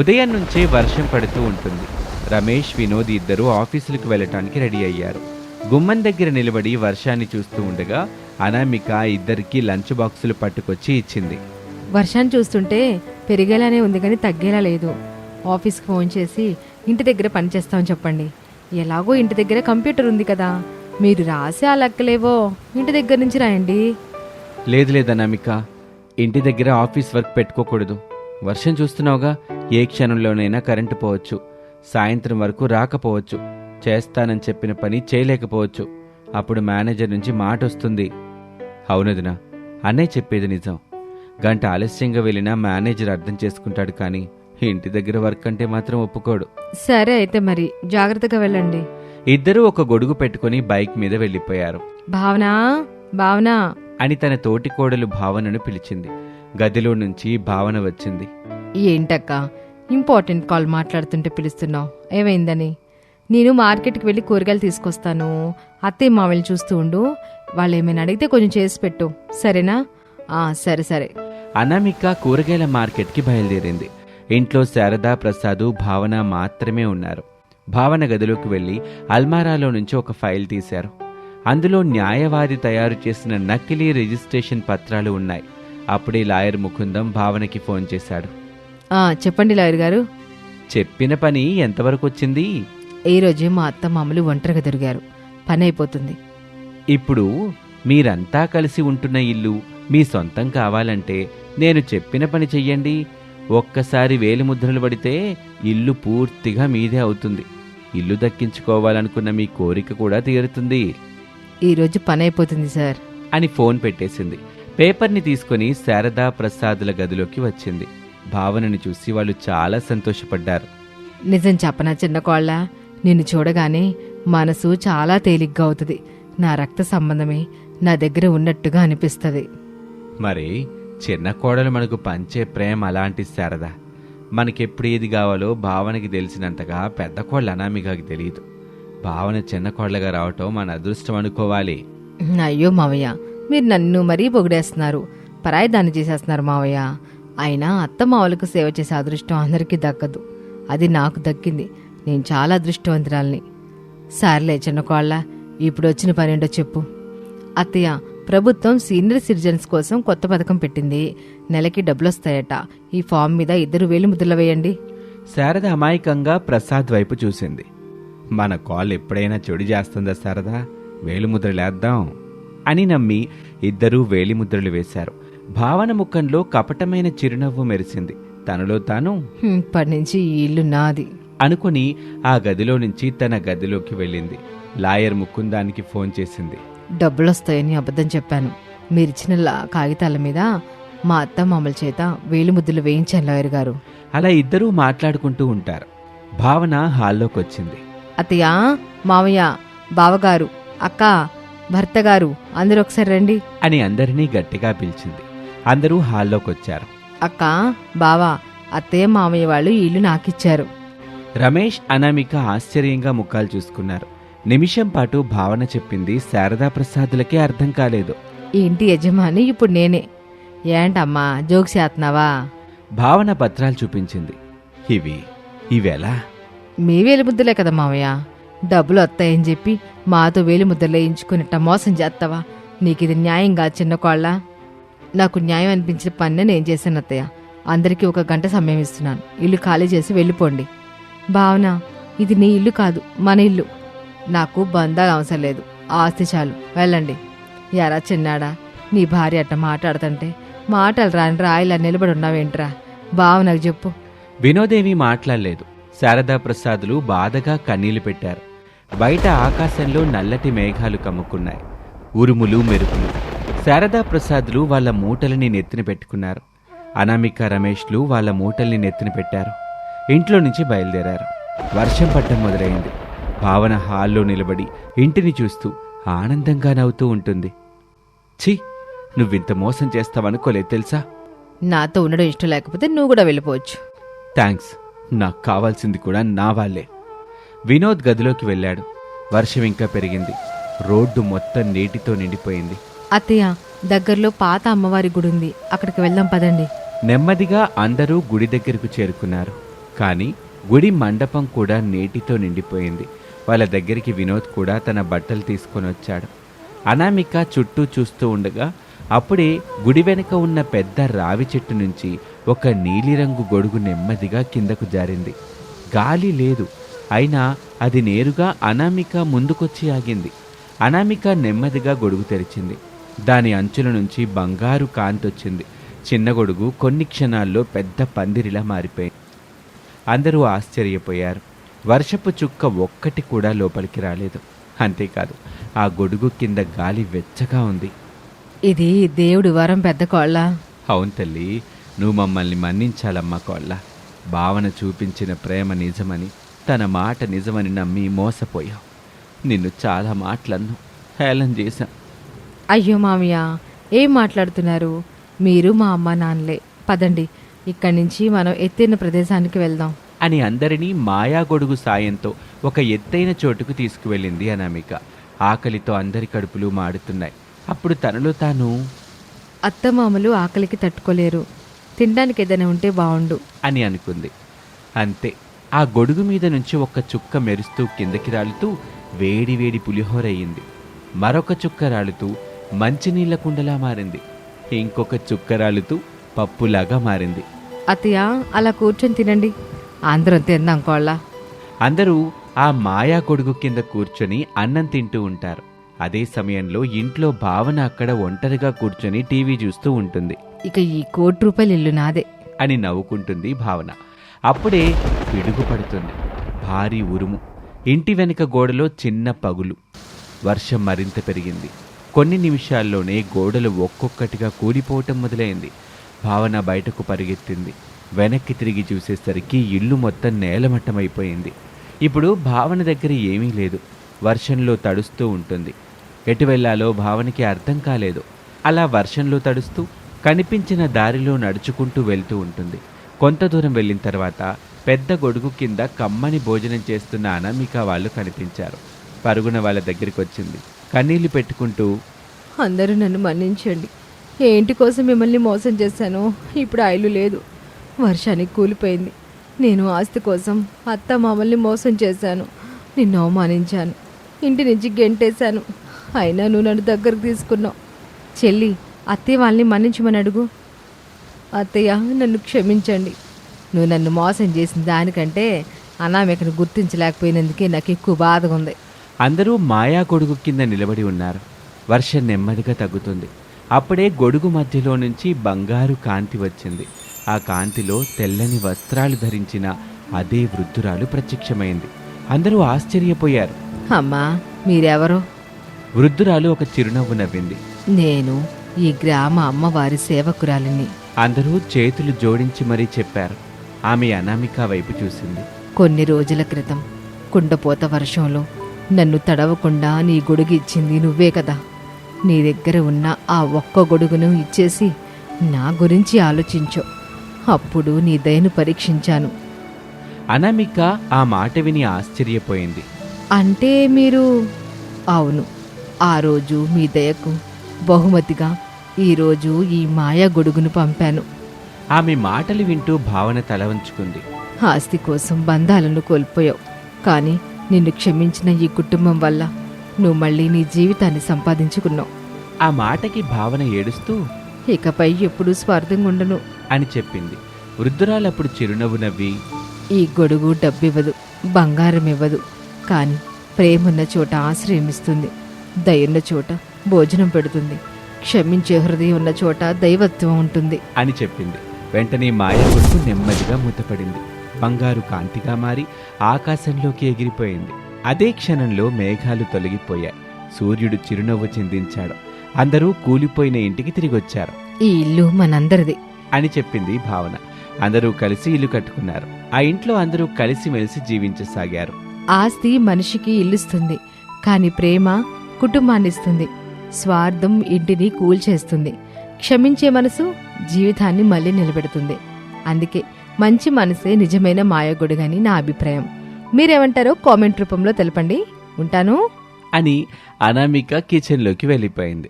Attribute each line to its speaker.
Speaker 1: ఉదయం నుంచే వర్షం పడుతూ ఉంటుంది. రమేష్, వినోద్ ఇద్దరూ ఆఫీసులకు వెళ్ళటానికి రెడీ అయ్యారు. గుమ్మం దగ్గర నిలబడి వర్షాన్ని చూస్తూ ఉండగా అనామిక ఇద్దరికీ లంచ్ బాక్సులు పట్టుకొచ్చి ఇచ్చింది.
Speaker 2: వర్షాన్ని చూస్తుంటే పెరిగేలానే ఉంది కానీ తగ్గేలా లేదు. ఆఫీస్కి ఫోన్ చేసి ఇంటి దగ్గర పని చేస్తామని చెప్పండి. ఎలాగో ఇంటి దగ్గర కంప్యూటర్ ఉంది కదా, మీరు రాసి ఆ లెక్కలేవో ఇంటి దగ్గర నుంచి రాయండి.
Speaker 1: లేదు అనామిక, ఇంటి దగ్గర ఆఫీస్ వర్క్ పెట్టుకోకూడదు. వర్షం చూస్తున్నావుగా, ఏ క్షణంలోనైనా కరెంటు పోవచ్చు, సాయంత్రం వరకు రాకపోవచ్చు, చేస్తానని చెప్పిన పని చేయలేకపోవచ్చు. అప్పుడు మేనేజర్ నుంచి మాట వస్తుంది. అవునదినా, అన్నయ్య చెప్పేది నిజం. గంట ఆలస్యంగా వెళ్ళినా మేనేజర్ అర్థం చేసుకుంటాడు, కానీ ఇంటి దగ్గర వర్క్ అంటే మాత్రం ఒప్పుకోడు.
Speaker 2: సరే అయితే మరి జాగ్రత్తగా వెళ్ళండి.
Speaker 1: ఇద్దరూ ఒక గొడుగు పెట్టుకుని బైక్ మీద వెళ్ళిపోయారు.
Speaker 2: భావనా భావనా
Speaker 1: అని తన తోటి కోడలు భావనను పిలిచింది. గదిలో నుంచి భావన వచ్చింది.
Speaker 2: ఏంటక్క ఇంపార్టెంట్ కాల్ మాట్లాడుతుంటే పిలుస్తున్నావు, ఏమైందని? నేను మార్కెట్కి వెళ్ళి కూరగాయలు తీసుకొస్తాను, అత్తయ్య మావల్ని చూస్తూ ఉండు. వాళ్ళు ఏమైనా అడిగితే కొంచెం చేసి పెట్టు, సరేనా? సరే సరే.
Speaker 1: అనామిక కూరగాయల మార్కెట్కి బయలుదేరింది. ఇంట్లో శారద, ప్రసాదు, భావన మాత్రమే ఉన్నారు. భావన గదిలోకి వెళ్లి అల్మారాలో నుంచి ఒక ఫైల్ తీశారు. అందులో న్యాయవాది తయారు చేసిన నకిలీ రిజిస్ట్రేషన్ పత్రాలు ఉన్నాయి. అప్పుడే లాయర్ ముకుందం భావనకి ఫోన్ చేశాడు.
Speaker 2: చెప్పండి లాయర్ గారు.
Speaker 1: చెప్పిన పని ఎంతవరకు వచ్చింది?
Speaker 2: ఈ రోజే మా అత్త మామలు ఒంటరిగా దొరికారు, పని అయిపోతుంది.
Speaker 1: ఇప్పుడు మీరంతా కలిసి ఉంటున్న ఇల్లు మీ సొంతం కావాలంటే నేను చెప్పిన పని చెయ్యండి. ఒక్కసారి వేలిముద్రలు పడితే ఇల్లు పూర్తిగా మీదే అవుతుంది. ఇల్లు దక్కించుకోవాలనుకున్న మీ కోరిక కూడా తీరుతుంది.
Speaker 2: ఈరోజు పని అయిపోతుంది సార్
Speaker 1: అని ఫోన్ పెట్టేసింది. పేపర్ని తీసుకుని శారదా, ప్రసాదుల గదిలోకి వచ్చింది. భావనని చూసి వాళ్ళు చాలా సంతోషపడ్డారు.
Speaker 2: నిజం చెప్పనా చిన్న కోళ్ళ, నిన్ను చూడగానే మనసు చాలా తేలిగ్గా అవుతుంది. నా రక్త సంబంధమే నా దగ్గర ఉన్నట్టుగా అనిపిస్తుంది.
Speaker 1: మరి చిన్న కోడలు మనకు పంచే ప్రేమ అలాంటి శారదా. మనకెప్పుడు ఏది కావాలో భావనకి తెలిసినంతగా పెద్ద కోళ్ళ అనామికకి తెలియదు. భావన చిన్న కోళ్ళగా రావటం మన అదృష్టం అనుకోవాలి.
Speaker 2: అయ్యో మావయ్య, మీరు నన్ను మరీ పొగిడేస్తున్నారు, పరాయి దాన్ని చేసేస్తున్నారు మావయ్య. అయినా అత్త మావలకు సేవ చేసే అదృష్టం అందరికీ దక్కదు, అది నాకు దక్కింది. నేను చాలా అదృష్టవంతురాల్ని. సర్లే చిన్న కోళ్ళ, ఇప్పుడు వచ్చిన పనేంటో చెప్పు. అత్తయ్య, ప్రభుత్వం సీనియర్ సిటిజన్స్ కోసం కొత్త పథకం పెట్టింది. నెలకి డబ్బులొస్తాయట. ఈ ఫామ్ మీద 2 వేలు ముద్రలు వేయండి.
Speaker 1: శారద అమాయకంగా ప్రసాద్ వైపు చూసింది. మన కాల్ ఎప్పుడైనా చెడు చేస్తుందా శారదా? వేలిముద్రలేద్దాం అని నమ్మి ఇద్దరూ వేలిముద్రలు వేశారు. భావన ముఖంలో కపటమైన చిరునవ్వు మెరిసింది. తనలో తాను
Speaker 2: ఇప్పటి నుంచి ఈ ఇల్లు నాది
Speaker 1: అనుకుని ఆ గదిలో నుంచి తన గదిలోకి వెళ్ళింది. లాయర్ ముకుందానికి ఫోన్ చేసింది.
Speaker 2: డబ్బులొస్తాయని అబద్ధం చెప్పాను. మీరిచ్చిన కాగితాల మీద మా అత్త మామల చేత వేలిముద్రలు వేయించాను లాయర్ గారు.
Speaker 1: అలా ఇద్దరూ మాట్లాడుకుంటూ ఉంటారు. భావన హాల్లోకి వచ్చింది.
Speaker 2: అత్తయ్య, మావయ్య, బావగారు, అక్క, భర్త గారు, అందరూ ఒకసారి రండి
Speaker 1: అని అందరినీ గట్టిగా పిలిచింది. అందరూ హాల్లోకొచ్చారు.
Speaker 2: అక్క, బావా, అత్తయ్య మామయ్య వాళ్ళు ఈ ఇల్లు నాకిచ్చారు.
Speaker 1: రమేష్, అనామిక ఆశ్చర్యంగా ముఖాలు చూసుకున్నారు. నిమిషం పాటు భావన చెప్పింది శారదా, ప్రసాదులకే అర్థం కాలేదు.
Speaker 2: ఈ ఇంటి యజమాని ఇప్పుడు నేనే. ఏంటమ్మా జోక్స్ చేస్తున్నావా?
Speaker 1: భావన పత్రాలు చూపించింది. ఇవెలా?
Speaker 2: మీ వేలిముద్రలే కదా మావయ్య. డబ్బులు వస్తాయని చెప్పి మాతో వేలిముద్రలు వేయించుకునిట్ట మోసం చేస్తావా? నీకిది న్యాయంగా చిన్న కోళ్ళ? నాకు న్యాయం అనిపించిన పని నేను చేశాను అత్తయ్య. అందరికీ 1 గంట సమయం ఇస్తున్నాను. ఇల్లు ఖాళీ చేసి వెళ్ళిపోండి. భావన, ఇది నీ ఇల్లు కాదు, మన ఇల్లు. నాకు బంధాలు అవసరం లేదు, ఆస్తి చాలు, వెళ్ళండి. యారా చిన్నాడా, నీ భార్య అట్ట మాట్లాడుతుంటే మాటలు రాని రాయిలా నిలబడి ఉన్నావేంట్రా? భావనకు చెప్పు.
Speaker 1: వినోదేవి మాట్లాడలేదు. శారదా, ప్రసాదులు బాధగా కన్నీళ్లు పెట్టారు. బయట ఆకాశంలో నల్లటి మేఘాలు కమ్ముకున్నాయి. ఉరుములు, మెరుపులు. శారదా, ప్రసాదులు వాళ్ల మూటలని నెత్తిన పెట్టుకున్నారు. అనామిక, రమేష్లు వాళ్ల మూటల్ని నెత్తిన పెట్టారు. ఇంట్లో నుంచి బయలుదేరారు. వర్షం పడ్డం మొదలైంది. భావన హాల్లో నిలబడి ఇంటిని చూస్తూ ఆనందంగా నవ్వుతూ ఉంటుంది. ఛీ, నువ్వింత మోసం చేస్తావనుకోలేదు తెలుసా?
Speaker 2: నాతో ఉండడం ఇష్టం లేకపోతే నువ్వు కూడా వెళ్ళిపోవచ్చు.
Speaker 1: థ్యాంక్స్, నాకు కావాల్సింది కూడా నా వాళ్లే. వినోద్ గదిలోకి వెళ్ళాడు. వర్షం ఇంకా పెరిగింది. రోడ్డు మొత్తం నీటితో నిండిపోయింది.
Speaker 2: అత్తయ్య, దగ్గరలో పాత అమ్మవారి గుడి ఉంది, అక్కడికి వెళ్దాం పదండి.
Speaker 1: నెమ్మదిగా అందరూ గుడి దగ్గరకు చేరుకున్నారు. కానీ గుడి మండపం కూడా నీటితో నిండిపోయింది. వాళ్ళ దగ్గరికి వినోద్ కూడా తన బట్టలు తీసుకొని వచ్చాడు. అనామిక చుట్టూ చూస్తూ ఉండగా అప్పుడే గుడి వెనుక ఉన్న పెద్ద రావి చెట్టు నుంచి ఒక నీలిరంగు గొడుగు నెమ్మదిగా కిందకు జారింది. గాలి లేదు, అయినా అది నేరుగా అనామిక ముందుకొచ్చి ఆగింది. అనామిక నెమ్మదిగా గొడుగు తెరిచింది. దాని అంచుల నుంచి బంగారు కాంతొచ్చింది. చిన్న గొడుగు కొన్ని క్షణాల్లో పెద్ద పందిరిలా మారిపోయింది. అందరూ ఆశ్చర్యపోయారు. వర్షపు చుక్క ఒక్కటి కూడా లోపలికి రాలేదు. అంతేకాదు, ఆ గొడుగు కింద గాలి వెచ్చగా ఉంది.
Speaker 2: ఇది దేవుడి వరం పెద్ద కోళ్ళ.
Speaker 1: అవును తల్లి, నువ్వు మమ్మల్ని మన్నించాలమ్మా కోళ్ళ. భావన చూపించిన ప్రేమ నిజమని, తన మాట నిజమని నమ్మి మోసపోయావు. నిన్ను చాలా మాటలను హేళన చేశాం.
Speaker 2: అయ్యో మామయ్య, ఏం మాట్లాడుతున్నారు? మీరు మా అమ్మ నాన్నలే. పదండి, ఇక్కడి నుంచి మనం ఎత్తైన ప్రదేశానికి వెళ్దాం
Speaker 1: అని అందరినీ మాయా గొడుగు సాయంతో ఒక ఎత్తైన చోటుకు తీసుకువెళ్ళింది అనామిక. ఆకలితో అందరి కడుపులు మాడుతున్నాయి. అప్పుడు తనలో తాను,
Speaker 2: అత్తమామలు ఆకలికి తట్టుకోలేరు, తినడానికి ఏదైనా ఉంటే బావుండు
Speaker 1: అని అనుకుంది. అంతే, ఆ గొడుగు మీద నుంచి ఒక చుక్క మెరుస్తూ కిందకి రాలుతూ వేడి వేడి పులిహోర అయ్యింది. మరొక చుక్క రాలుతూ మంచినీళ్ల కుండలా మారింది. ఇంకొక చుక్క రాలుతూ పప్పులాగా మారింది.
Speaker 2: అత్తయ్య, అలా కూర్చొని తినండి, అందరం తిందాం కోళ్ళ.
Speaker 1: అందరూ ఆ మాయా గొడుగు కింద కూర్చొని అన్నం తింటూ ఉంటారు. అదే సమయంలో ఇంట్లో భావన అక్కడ ఒంటరిగా కూర్చొని టీవీ చూస్తూ ఉంటుంది.
Speaker 2: ఇక ఈ ₹1,00,00,000 ఇల్లు నాదే
Speaker 1: అని నవ్వుకుంటుంది భావన. అప్పుడే పిడుగు పడుతుంది. భారీ ఉరుము. ఇంటి వెనుక గోడలో చిన్న పగులు. వర్షం మరింత పెరిగింది. కొన్ని నిమిషాల్లోనే గోడలు ఒక్కొక్కటిగా కూలిపోవటం మొదలైంది. భావన బయటకు పరిగెత్తింది. వెనక్కి తిరిగి చూసేసరికి ఇల్లు మొత్తం నేలమట్టమైపోయింది. ఇప్పుడు భావన దగ్గర ఏమీ లేదు. వర్షంలో తడుస్తూ ఉంటుంది. ఎటు వెళ్లాలో భావనకి అర్థం కాలేదు. అలా వర్షంలో తడుస్తూ కనిపించిన దారిలో నడుచుకుంటూ వెళ్తూ ఉంటుంది. కొంత దూరం వెళ్ళిన తర్వాత పెద్ద గొడుగు కింద కమ్మని భోజనం చేస్తున్న అనామిక వాళ్ళు కనిపించారు. పరుగున వాళ్ళ దగ్గరికి వచ్చింది. కన్నీళ్లు పెట్టుకుంటూ,
Speaker 2: అందరూ నన్ను మన్నించండి. ఏ ఇంటి కోసం మిమ్మల్ని మోసం చేశాను. ఇప్పుడు ఆ ఇల్లు లేదు, వర్షానికి కూలిపోయింది. నేను ఆస్తి కోసం అత్త మామల్ని మోసం చేశాను, నిన్ను అవమానించాను, ఇంటి నుంచి గెంటేశాను. అయినా నువ్వు నన్ను దగ్గరకు తీసుకున్నావు. చెల్లి, అత్తయ్య వాళ్ళని మన్నించమని అడుగు. అత్తయ్య, నన్ను క్షమించండి. నువ్వు నన్ను మోసం చేసిన దానికంటే అనామికను గుర్తించలేకపోయినందుకే నాకు ఎక్కువ బాధగా ఉంది.
Speaker 1: అందరూ మాయా గొడుగు కింద నిలబడి ఉన్నారు. వర్షం నెమ్మదిగా తగ్గుతుంది. అప్పుడే గొడుగు మధ్యలో నుంచి బంగారు కాంతి వచ్చింది. ఆ కాంతిలో తెల్లని వస్త్రాలు ధరించిన అదే వృద్ధురాలు ప్రత్యక్షమైంది. అందరూ ఆశ్చర్యపోయారు.
Speaker 2: అమ్మా, మీరెవరో?
Speaker 1: వృద్ధురాలు ఒక చిరునవ్వు నవ్వింది.
Speaker 2: నేను ఈ గ్రామ అమ్మవారి సేవకురాలిని.
Speaker 1: అందరూ చేతులు జోడించి మరీ చెప్పారు. ఆమె అనామిక వైపు చూసింది.
Speaker 2: కొన్ని రోజుల క్రితం కుండపోత వర్షంలో నన్ను తడవకుండా నీ గొడుగు ఇచ్చింది నువ్వే కదా. నీ దగ్గర ఉన్న ఆ ఒక్క గొడుగును ఇచ్చేసి నా గురించి ఆలోచించు. అప్పుడు నీ దయను పరీక్షించాను.
Speaker 1: అనామిక ఆ మాట విని ఆశ్చర్యపోయింది.
Speaker 2: అంటే మీరు? అవును, ఆ రోజు మీ దయకు బహుమతిగా ఈరోజు ఈ మాయా గొడుగును పంపాను.
Speaker 1: ఆమె మాటలు వింటూ భావన తల వంచుకుంది.
Speaker 2: ఆస్తి కోసం బంధాలను కోల్పోయావు, కానీ నిన్ను క్షమించిన ఈ కుటుంబం వల్ల నువ్వు మళ్ళీ నీ జీవితాన్ని సంపాదించుకున్నావు.
Speaker 1: ఆ మాటకి భావన ఏడుస్తూ,
Speaker 2: ఇకపై ఎప్పుడూ స్వార్థంగా ఉండను
Speaker 1: అని చెప్పింది. వృద్ధురాలప్పుడు చిరునవ్వు నవ్వి,
Speaker 2: ఈ గొడుగు డబ్బివ్వదు, బంగారం ఇవ్వదు, కానీ ప్రేమున్న చోట ఆశ్రయం ఇస్తుంది, దయున్న చోట భోజనం పెడుతుంది, క్షమించే హృదయం ఉన్న చోట దైవత్వం ఉంటుంది
Speaker 1: అని చెప్పింది. వెంటనే మాయా గొడుగు నెమ్మదిగా మూతపడింది. బంగారు కాంతిగా మారి ఆకాశంలోకి ఎగిరిపోయింది. అదే క్షణంలో మేఘాలు తొలగిపోయాయి. సూర్యుడు చిరునవ్వు చిందించాడు. అందరూ కూలిపోయిన ఇంటికి తిరిగొచ్చారు.
Speaker 2: ఈ ఇల్లు మనందరిది
Speaker 1: అని చెప్పింది భావన. అందరూ కలిసి ఇల్లు కట్టుకున్నారు. ఆ ఇంట్లో అందరూ కలిసిమెలిసి జీవించసాగారు.
Speaker 2: ఆస్తి మనిషికి ఇల్లుస్తుంది, కాని ప్రేమ కుటుంబాన్నిస్తుంది. స్వార్థం ఇంటిని కూల్చేస్తుంది. క్షమించే మనసు జీవితాన్ని మళ్ళీ నిలబెడుతుంది. అందుకే మంచి మనసే నిజమైన మాయగొడుగని నా అభిప్రాయం. మీరేమంటారో కామెంట్ రూపంలో తెలపండి. ఉంటాను
Speaker 1: అని అనామిక కిచెన్లోకి వెళ్ళిపోయింది.